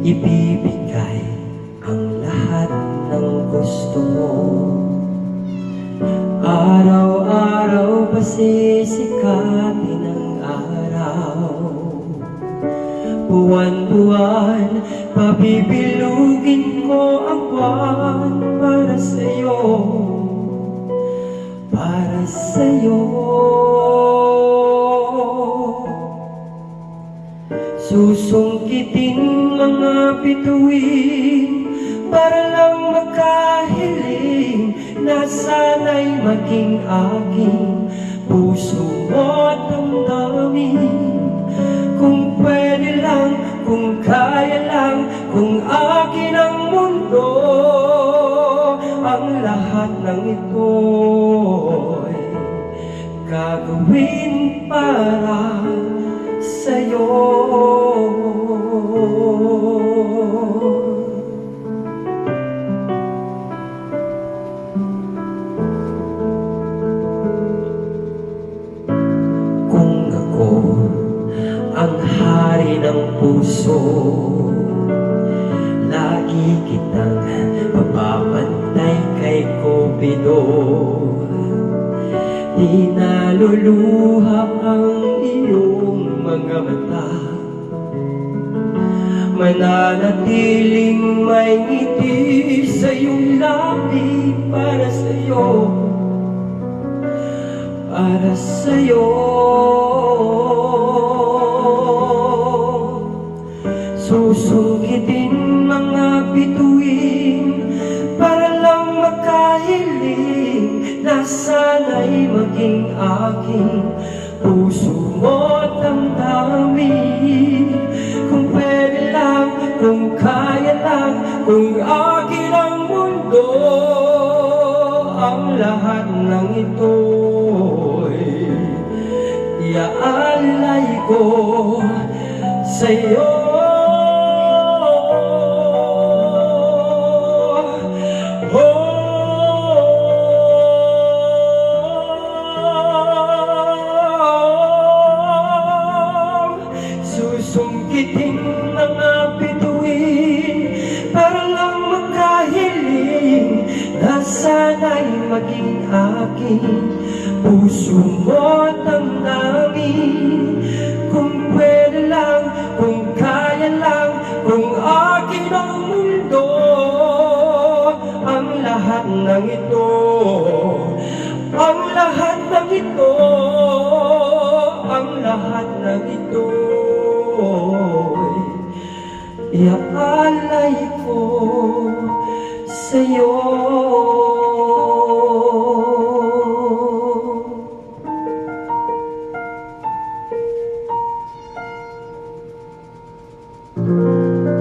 ibibigay ang lahat ng gusto mo. Araw-araw pasisikatin ang araw, buwan-buwan pabibilugin ko ang buwan para sa'yo, para sa'yo. Susungkitin mga bituin para lang makahiling na sana'y maging aking puso mo at damdamin. Kung pwede lang, kung kaya lang, kung akin ang mundo, ang lahat ng ito'y gagawin para sa'yo. Kung ako ang hari ng puso, lagi kitang mapapantay kay Cupido. Di naluluha ang iyong mga mata, mananatiling may ngiti sa iyong labi para sa'yo, para sa'yo. Susungkitin mga bituin para lang makahiling na sana'y maging aking puso mo at damdamin. Kung pwede lang, kung kaya lang, kung akin ang mundo, ang lahat ng ito'y iaalay ko sa'yo. Susungkitin mga bituin para lang makahiling na sana'y maging aking puso mo at damdamin. Kung pwede lang, kung kaya lang, kung akin ang mundo, ang lahat ng ito, ang lahat ng ito, ang lahat ng ito, iaalay ko sa'yo.